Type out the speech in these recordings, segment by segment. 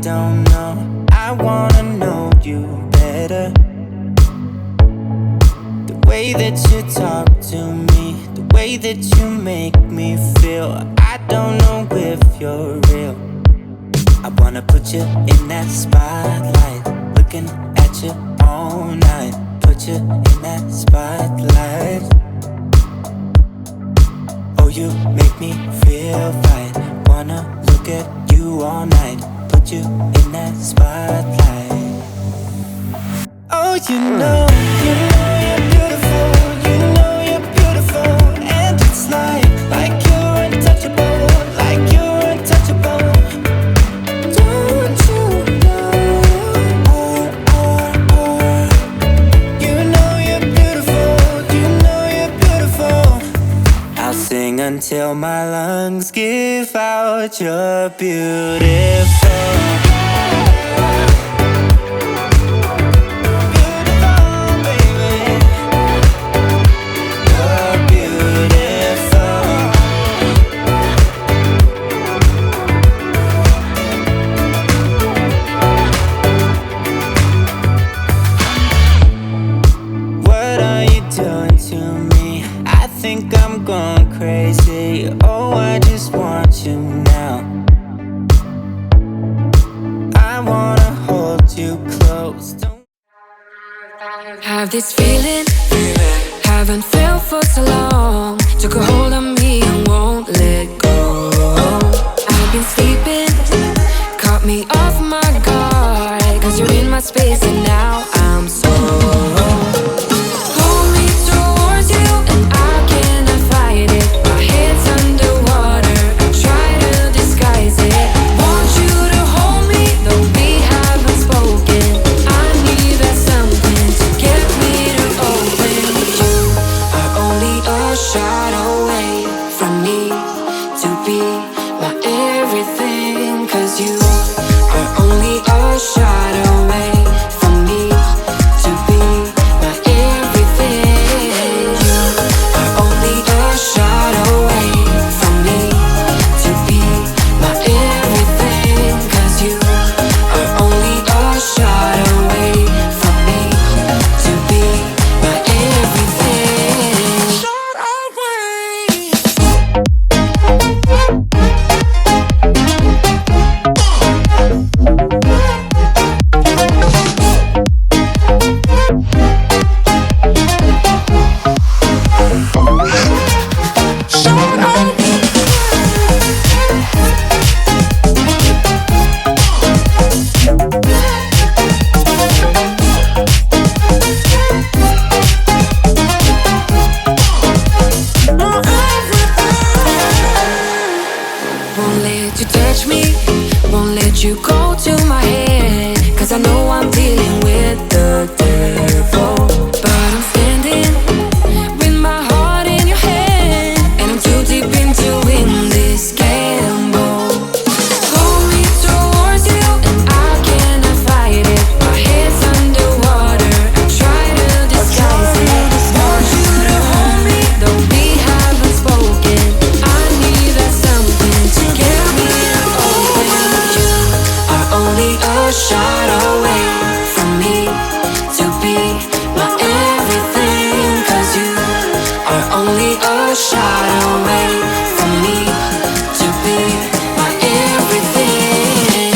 don't know. I wanna know you better. The way that you talk to me, the way that you make me feel, I don't know if you're real. I wanna put you in that spotlight, looking at you all night. Put you in that spotlight. Oh, you make me feel right. Wanna look at you all night. Put you in that spotlight. Oh, you know you're beautiful. You know you're beautiful. And it's like you're untouchable. Like you're untouchable. Don't you know? You know you're beautiful. You know you're beautiful. I'll sing until my lungs give out. You're beautiful. I'm going crazy. Oh, I just want you now. I wanna hold you close. Have this feeling, haven't felt for so long. Took a hold of me and won't let go. I've been sleeping, caught me off my guard. Cause you're in my space and now I'm so you go to my head. Cause I know I'm dealing with the devil. But I'm standing with my heart in your hand. And I'm too deep into in this gamble. Pull me towards you and I cannot fight it. My head's underwater, I try to disguise it. Want you to hold me, though we haven't spoken. I need that something to get me to open. Only a shot away from me to be my everything. Cause you are only a shot away from me to be my everything.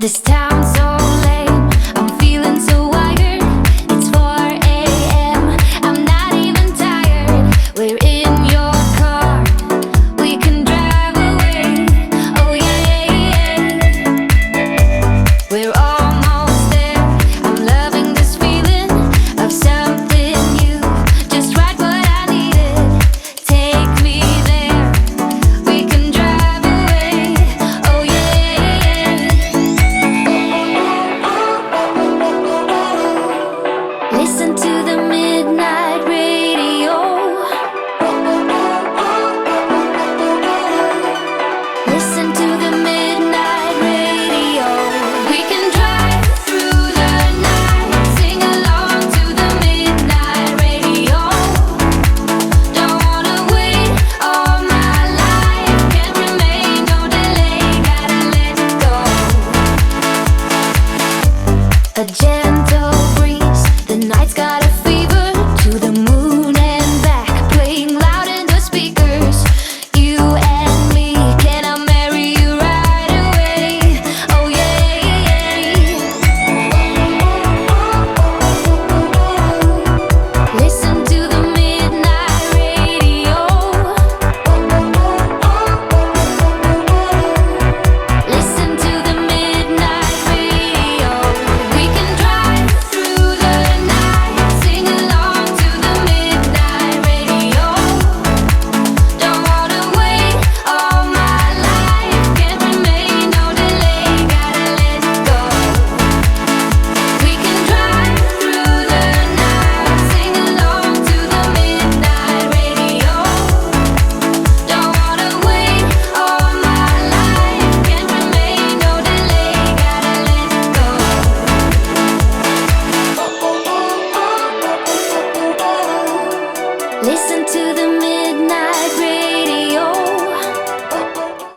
This town's so lame, I'm feeling so wired. It's 4 a.m., I'm not even tired. We're in your car, we can drive away. Oh yeah, we're almost there. I'm loving this feeling of something new, just right what I needed. Take me there, we can drive away. Oh yeah. Listen to the midnight radio. Listen to the midnight radio. We can drive through the night, sing along to the midnight radio. Don't wanna wait all my life, can't remain, no delay, gotta let go. A gentle breeze, the night's got a fever. To the moon and back, playing loud in the speakers. You and me, can I marry you right away? Oh yeah. Listen to the midnight radio. Listen to the midnight radio. We can drive through the night, sing along to the midnight radio. Don't wanna wait all my life, can't remain, no delay, gotta let go. We can drive through the night, sing along to the midnight radio. Don't wanna wait all my life, can't remain, no delay, gotta let go. Listen to the